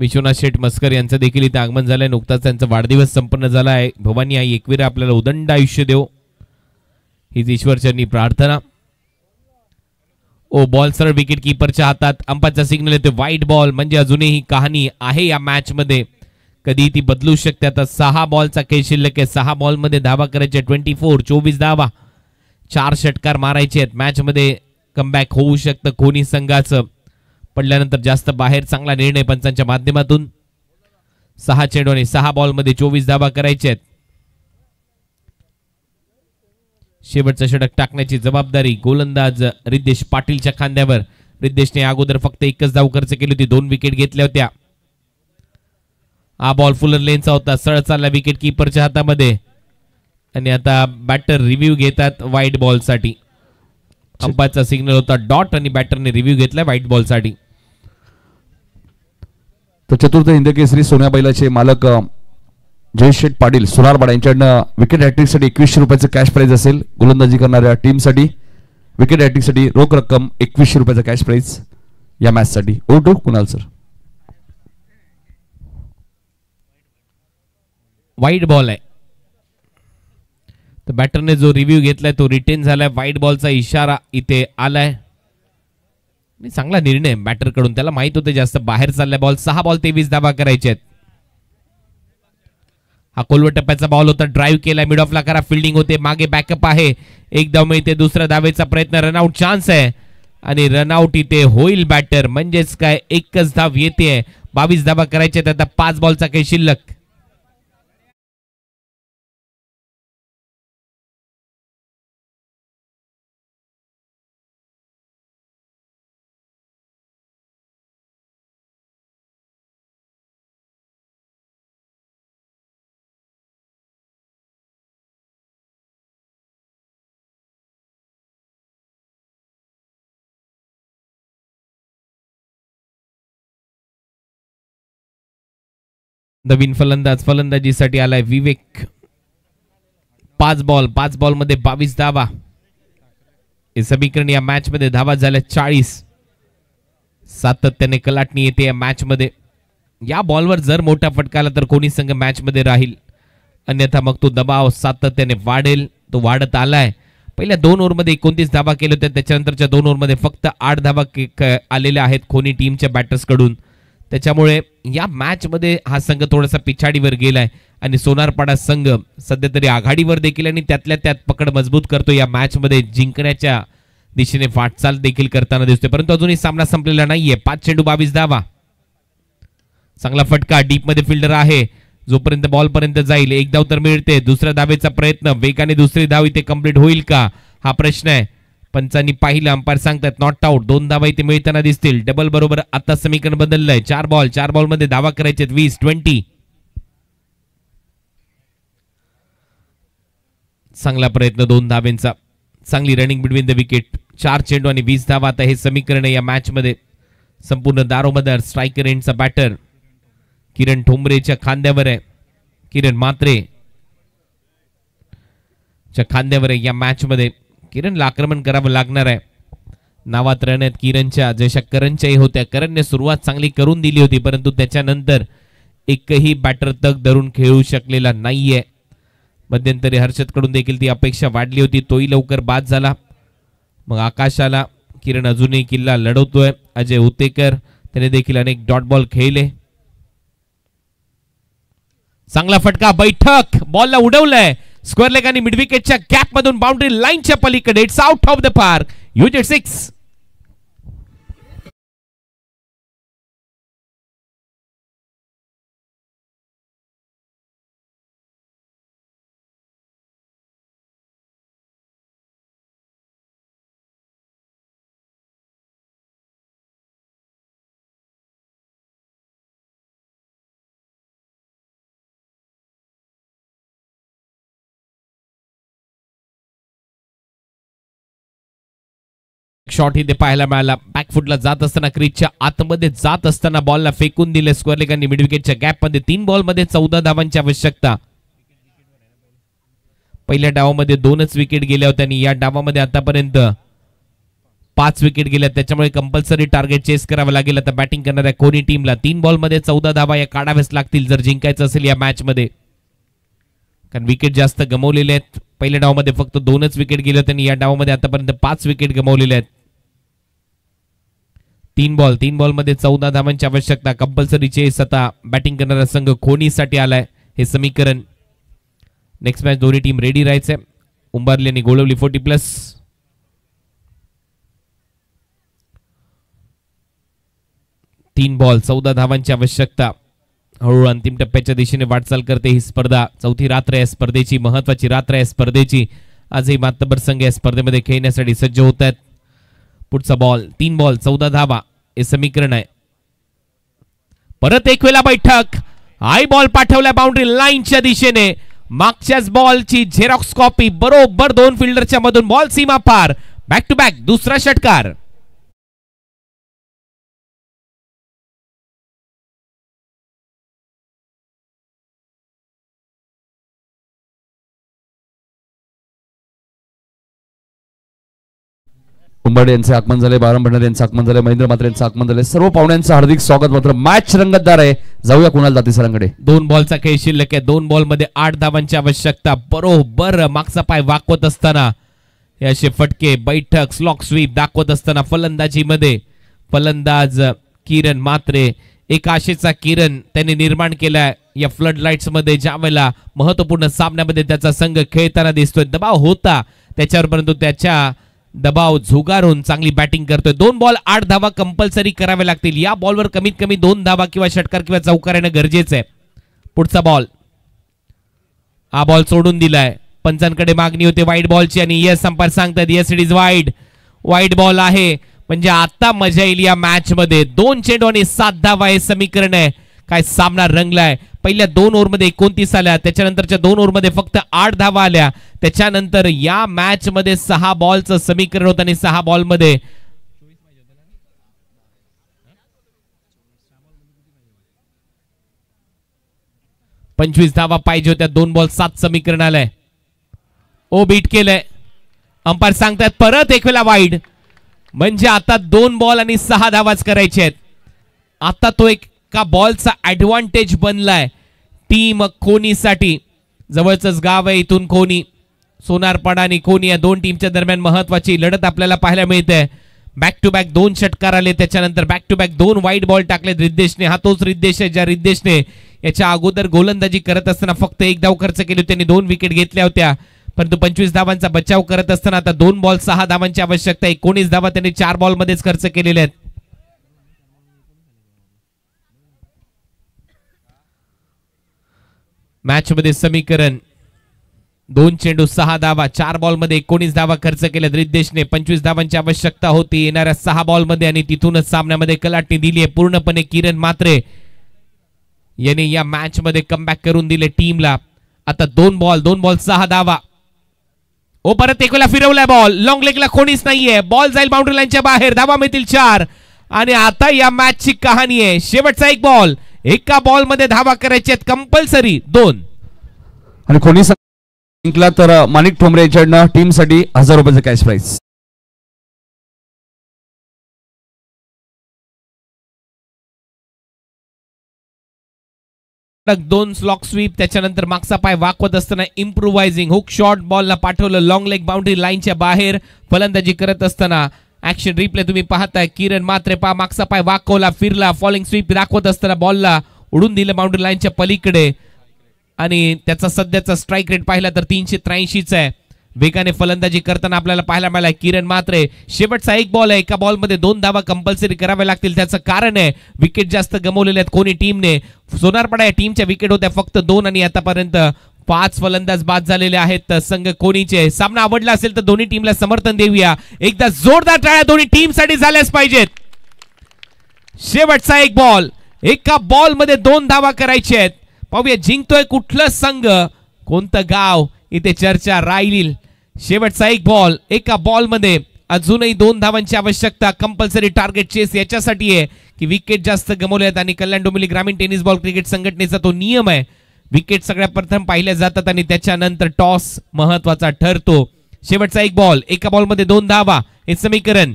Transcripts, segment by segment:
विश्वनाथ शेठ मस्कर यांचं देखील इथे आगमन झालंय. नुकताच त्यांचा वाढदिवस संपन्न झाला आहे. भवानी आई एकवीर आपल्याला उदंड आयुष्य देव हीच ईश्वरचरणी प्रार्थना. ओ बॉल सरळ विकेट कीपरच्या हातात. अंपायरचा सिग्नल येतो वाईट बॉल. म्हणजे अजूनही कहाणी आहे या मॅच मध्ये, कधी ती बदलू शकते. आता 6 बॉलचा खेळ शिल्लक आहे. 6 बॉलमध्ये धावा करायचे 24 धावा. 4 षटकार मारायचे आहेत. मॅच मध्ये कमबॅक होऊ शकतं कोणी संघाचं. पडल्यानंतर जास्त बाहेर. चांगला निर्णय पंचांच्या माध्यमातून. 6 चेंडू आणि 6 बॉलमध्ये 24 धावा करायचे आहेत. शेवटचं षटक टाकण्याची जबाबदारी गोलंदाज रिद्धेश पाटीलच्या खांद्यावर. रिद्धेशने अगोदर फक्त 1च धाव खर्च केली होती. 2 विकेट घेतल्या होत्या. हा बॉल फुलर लेनचा होता. सरळ चालला विकेट कीपरच्या हातामध्ये. आणि आता बॅटर रिव्ह्यू घेतात व्हाईट बॉल साठी. अंपायरचा सिग्नल होता डॉट आणि बॅटरने रिव्ह्यू घेतला व्हाईट बॉल साठी. तर चतुर्थ हिंद केसरी सोन्या बैलाचे मालक जयेश शेठ पाटील सुरारवाडा यांच्याकडनं विकेट हॅट्रिक साठी 2100 रुपयाचं कॅश प्राइज असेल. गोलंदाजी करणाऱ्या टीम साठी विकेट हॅट्रिक साठी रोख रक्कम 2100 रुपयाचा कॅश प्राइज या मॅच साठी. ओटो कुणाल सर. वाईट बॉल आहे. तर बॅटरने जो रिव्ह्यू घेतलाय तो रिटेन झालाय. व्हाईट बॉलचा इशारा इथे आलाय. चांगला निर्णय बॅटर कडून. त्याला माहित होते जास्त बाहेर चाललाय बॉल. 6 बॉल 23 धावा करायचे आहेत. हा कोलवट टप्प्याचा बॉल होता. ड्राईव्ह केला. मिड ऑफला करा. फिल्डिंग होते. मागे बॅकअप आहे. 1 धाव मिळते. दुसऱ्या धावेचा प्रयत्न. रनआउट चान्स आहे आणि रनआउट इथे होईल बॅटर. म्हणजेच काय 1च धाव येते. 22 धावा करायचे आहेत. आता 5 बॉलचा काही शिल्लक. नवीन फलंदाजीसाठी आलाय विवेक. 5 बॉल मध्ये 22 धावा. हे समीकरण या मॅच मध्ये धावा झाल्या 40. सातत्याने कलाटणी येते या मॅच मध्ये. या बॉलवर जर मोठा फटका आला तर कोणी संघ मॅच मध्ये राहील. अन्यथा मग तो दबाव सातत्याने वाढेल. तो वाढत आलाय. पहिल्या 2 ओव्हरमध्ये 29 धावा केल्या होत्या. त्याच्यानंतरच्या 2 ओव्हरमध्ये फक्त 8 धावा आलेल्या आहेत कोणी टीमच्या बॅटर्स कडून. त्याच्यामुळे या मॅच मध्ये हा संघ थोडासा पिछाडीवर गेलाय आणि सोनारपाडा संघ सध्या तरी आघाडीवर देखील आणि त्यातल्या त्यात पकड मजबूत करतो. या मॅच मध्ये जिंकण्याच्या दिशेने वाटचाल देखील करताना दिसतोय. परंतु अजूनही सामना संपलेला नाहीये. 5 चेंडू 22 धावा. चांगला फटका. डीप मध्ये फिल्डर आहे. जोपर्यंत बॉल पर्यंत जाईल 1 धाव तर मिळते. दुसऱ्या धावेचा प्रयत्न. वेगाने दुसरी धाव इथे कंप्लीट होईल का हा प्रश्न आहे. पंचांनी पाहिलं. अंपायर सांगतात नॉट आउट. 2 धावा इथे मिळताना दिसतील. डबल बरोबर आता समीकरण बदललंय. 4 बॉल मध्ये धावा करायचे 20. चांगला प्रयत्न 2 धावेंचा. चांगली रनिंग बिटवीन द विकेट. 4 चेंडू आणि 20 धावा. आता हे समीकरण या मॅच मध्ये संपूर्ण दारोमदार. स्ट्रायकर एंडचा बॅटर किरण ठोंबरेच्या खांद्यावर आहे. किरण म्हात्रे च्या खांद्यावर आहे या मॅच मध्ये. किरणला आक्रमण करावं लागणार आहे. नावात राहण्यात किरणच्या जशा करणच्याही होत्या. करणने सुरुवात चांगली करून दिली होती परंतु त्याच्यानंतर एकही बॅटर तग धरून खेळू शकलेला नाहीये. मध्यंतरी हर्षद कडून देखील ती अपेक्षा वाढली होती. तोही लवकर बाद झाला. मग आकाशाला किरण अजूनही किल्ला लढवतोय. अजय उतेकर त्याने देखील अनेक डॉट बॉल खेळले. चांगला फटका. बैठक बॉलला उडवलाय. स्क्वेअर लेग आणि मिडविकेटच्या गॅप मधून बाउंड्री लाईनच्या पलीकडे. It's out of the park. युजेड 6. शॉट इथे पाहायला मिळाला. बॅकफुटला जात असताना क्रीजच्या आतमध्ये जात असताना बॉलला फेकून दिले स्क्वेअर लेग आणि मिड विकेटच्या गॅप मध्ये. 3 बॉलमध्ये 14 धावांची आवश्यकता. पहिल्या डावामध्ये 2च विकेट गेल्या होत्या आणि या डावामध्ये आतापर्यंत 5 विकेट गेल्या, त्याच्यामुळे कंपल्सरी टार्गेट चेस करावं लागेल आता बॅटिंग करणाऱ्या कोणी टीमला. 3 बॉलमध्ये 14 धावा या काढाव्याच लागतील जर जिंकायचं असेल या मॅच मध्ये, कारण विकेट जास्त गमावलेले आहेत. पहिल्या डावामध्ये फक्त 2च विकेट गेले होते आणि या डावामध्ये आतापर्यंत 5 विकेट गमावलेले आहेत. 3 बॉलमध्ये 14 धावांची आवश्यकता, कंपल्सरी चेस आता बॅटिंग करणारा संघ कोणीसाठी आलाय हे समीकरण. नेक्स्ट मॅच दोन्ही टीम रेडी राहायचंय. उंबारली आणि गोळवली 40+. 3 बॉल 14 धावांची आवश्यकता. हळूहळू अंतिम टप्प्याच्या दिशेने वाटचाल करते ही स्पर्धा. चौथी रात्र आहे स्पर्धेची, महत्वाची रात्र आहे स्पर्धेची. आजही मातबर संघ या स्पर्धेमध्ये खेळण्यासाठी सज्ज होत आहेत. पुढचा बॉल 3 बॉल 14 धावा हे समीकरण आहे. परत एक वेळा बैठक, हाय बॉल पाठवल्या बाउंड्री लाईनच्या दिशेने. मागच्याच बॉलची झेरॉक्स कॉपी, बरोबर 2 फिल्डरच्या मधून बॉल सीमा पार. बॅक टू बॅक दुसरा षटकार. कुंभाडे यांचे आगमन झाले, बारम भंडारे यांचे आगमन झाले, महेंद्र मात्रे यांचे आगमन झाले. सर्व पाहुण्यांचं हार्दिक स्वागत. मात्र मॅच रंगतदार आहे. जाऊया कुणाल दाती सरांकडे. 2 बॉलचा खेळ शिल्लक आहे. 2 बॉलमध्ये 8 धावांची आवश्यकता. बरोबर मागचा पाय वाकवत असताना हे असे फटके, बैठक, स्लॉक स्वीप दाखवत असताना फलंदाजीमध्ये फलंदाज किरण मात्रे, एक आशेचा किरण त्याने निर्माण केलाय या फ्लड लाईट्स मध्ये. ज्यावेळेला महत्वपूर्ण सामन्यामध्ये त्याचा संघ खेळताना दिसतोय, दबाव होता त्याच्यावर, परंतु त्याच्या दबाव झुगारून चांगली बॅटिंग करतोय. 2 बॉल 8 धावा कंपल्सरी कराव्या लागतील. या बॉलवर कमीत कमी 2 धावा किंवा षटकार किंवा चौकार येणं गरजेचं आहे. पुढचा बॉल, हा बॉल सोडून दिलाय. पंचांकडे मागणी होते वाईट बॉलची आणि यस अंपायर सांगतात yes it is wide. White ball आहे म्हणजे आता मजा येईल या मॅच मध्ये. 2 चेंडू आणि 7 धावा हे समीकरण आहे. काय सामना रंगलाय. पहिल्या 2 ओव्हरमध्ये 29 आल्या, त्याच्यानंतरच्या 2 ओव्हरमध्ये फक्त 8 धावा आल्या. त्याच्यानंतर या मॅच मध्ये 6 बॉलचं समीकरण होतं आणि 6 बॉलमध्ये 25 धावा पाहिजे होत्या. 2 बॉल 7 समीकरण आलंय. ओ बीट केलंय. अंपायर सांगतात परत एक वेळा वाईड, म्हणजे आता 2 बॉल आणि 6 धावाच करायचे आहेत. आता तो एका बॉलचा ऍडव्हान्टेज बनलाय टीम कोणीसाठी. जवळच गाव आहे इथून कोणी. सोनारपाडा आणि कोणी या 2 टीमच्या दरम्यान महत्वाची लढत आपल्याला पाहायला मिळते. बॅक टू बॅक 2 षटकार आले, त्याच्यानंतर बॅक टू बॅक 2 वाईट बॉल टाकले रिद्धेशने. हा तोच रिद्धेश आहे ज्या रिद्धेशने याच्या अगोदर गोलंदाजी करत असताना फक्त 1 धाव खर्च केली, त्यांनी 2 विकेट घेतल्या होत्या. परंतु 25 धावांचा बचाव करत असताना आता 2 बॉल 6 धावांची आवश्यकता. 19 धावा त्यांनी 4 बॉल मध्येच खर्च केलेल्या आहेत. मॅच मध्ये समीकरण 2 चेंडू 6 धावा, 4 बॉल मध्ये 19 धावा खर्च केल्यात रिद्धेशने. 25 धावांची आवश्यकता होती येणाऱ्या 6 बॉल मध्ये आणि तिथूनच सामन्यामध्ये कलाटणी दिली आहे पूर्णपणे किरण मात्रे यांनी या मॅच मध्ये कमबॅक करून दिले टीमला. आता 2 बॉल 6 धावा. ओ परत एक वेळा फिरवलाय बॉल, लॉंग लेगला कोणीच नाहीये. बॉल जाईल बाउंड्री लाईनच्या बाहेर, धावा मिळतील 4. आणि आता या मॅचची कहाणी आहे. शेवटचा 1 बॉल, एका बॉल मध्ये धावा करायचे आहेत कंपल्सरी 2. आणि कोणी जिंकला तर माणिक ठोंबरे यांच्याकडनं टीम साठी 1000 रुपयाचं कॅश प्राइज. दोन स्लॉक स्वीप, त्याच्यानंतर मागचा पाय वाकवत असताना इम्प्रोव्हायझिंग हुक शॉट बॉलला पाठवलं लॉंग लेग बाउंड्री लाईनच्या बाहेर. फलंदाजी करत असताना ऍक्शन रिप्ले तुम्ही पाहताय. किरण मात्रे पा मागचा पाय वाकवला, फिरला, फॉलिंग स्वीप दाखवत असताना बॉलला उडून दिलं बाउंड्री लाईनच्या पलीकडे. आणि त्याचा सध्याचा स्ट्राईक रेट पाहिला तर 383 आहे. वेगाने फलंदाजी करताना आपल्याला पाहायला मिळाला किरण मात्रे. शेवटचा 1 बॉल आहे, एका बॉलमध्ये 2 धावा कंपल्सरी कराव्या लागतील. त्याचं कारण आहे विकेट जास्त गमावलेले आहेत कोणी टीमने. सोनारपाडा या टीमच्या विकेट होत्या फक्त 2 आणि आतापर्यंत 5 फलंदाज बाद झालेले आहेत संघ कोणीचे. सामना आवडला असेल तर दोन्ही टीमला समर्थन देऊया. एकदा जोरदार टाळ्या दोन्ही टीम साठी झाल्याच पाहिजेत. शेवटचा 1 बॉल, एका बॉल मध्ये 2 धावा करायचे आहेत. पाहूया जिंकतोय कुठलं संघ, कोणतं गाव, इथे चर्चा राहील. शेवटचा 1 बॉल, एका बॉल मध्ये अजूनही 2 धावांची आवश्यकता. कंपल्सरी टार्गेट चेस याच्यासाठी आहे की विकेट जास्त गमावले आहेत आणि कल्याण डोंबिवली ग्रामीण टेनिस बॉल क्रिकेट संघटनेचा तो नियम आहे. विकेट सगळ्यात प्रथम पाहिल्या जातात आणि त्याच्यानंतर टॉस महत्वाचा ठरतो. शेवटचा 1 बॉल, एका बॉल मध्ये 2 धावा हे समीकरण.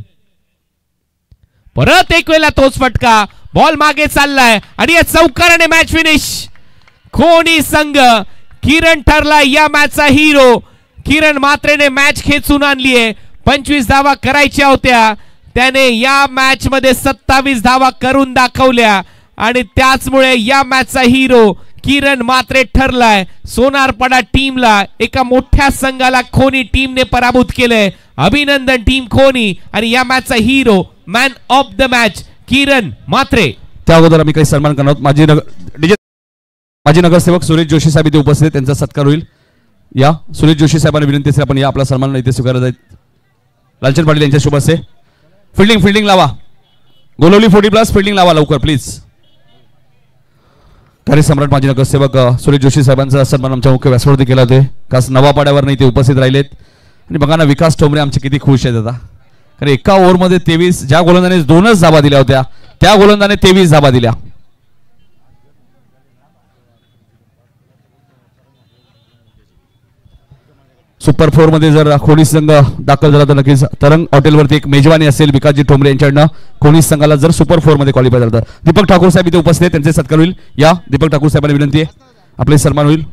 परत एक वेळेला तोच फटका, बॉल मागे चाललाय आणि या चौकाराने मॅच फिनिश. कोणी संघ किरण ठरला या मॅचचा हिरो. किरण मात्रेने मॅच खेचून आणली आहे. 25 धावा करायच्या होत्या, त्याने या मॅच मध्ये 27 धावा करून दाखवल्या आणि त्याचमुळे या मॅचचा हिरो किरण मात्रे ठरलाय. सोनारपाडा टीमला, एका मोठ्या संघाला खोनी टीमने पराभूत केलंय. अभिनंदन टीम खोनी. आणि या मॅचचा हिरो, मॅन ऑफ द मॅच किरण मात्रे. त्या अगोदर आम्ही काही सन्मान करणार आहोत. माजी नगरसेवक सुरेश जोशी साहेब इथे उपस्थित, त्यांचा सत्कार होईल. या सुरेश जोशी साहेबांना विनंती असेल आपण या आपला सन्मान इथे स्वीकारत आहेत. लालचंद पाटील यांच्या शुभ हस्ते. फिल्डिंग लावा, गोलवली 40+ फिल्डिंग लावा लवकर प्लीज. कार्यसम्राट माजी नगरसेवक सुरेश जोशी साहेबांचा सन्मान आमच्या मुख्य व्यासपीठावरती केला होता. खास नवापाड्यावर इथे उपस्थित राहिलेत. आणि बघा ना, विकास ठोंबरे आमचे किती खुश आहेत आता, कारण एका ओव्हरमध्ये 23, ज्या गोलंदाने 2च धाबा दिल्या होत्या त्या गोलंदाने 23 धाबा दिल्या. सुपर 4 मध्ये जर खोनी संघ दाखल झाला तर नक्कीच तरंग हॉटेलवरती एक मेजवानी असेल विकासजी ठोंबरे यांच्याकडनं. खोनी संघाला जर सुपर 4 मध्ये क्वालिफाय झालं तर दीपक ठाकूर साहेब इथे उपस्थित, त्यांचे सत्कार होईल. या दीपक ठाकूर साहेबांना विनंती आहे, आपले सन्मान होईल.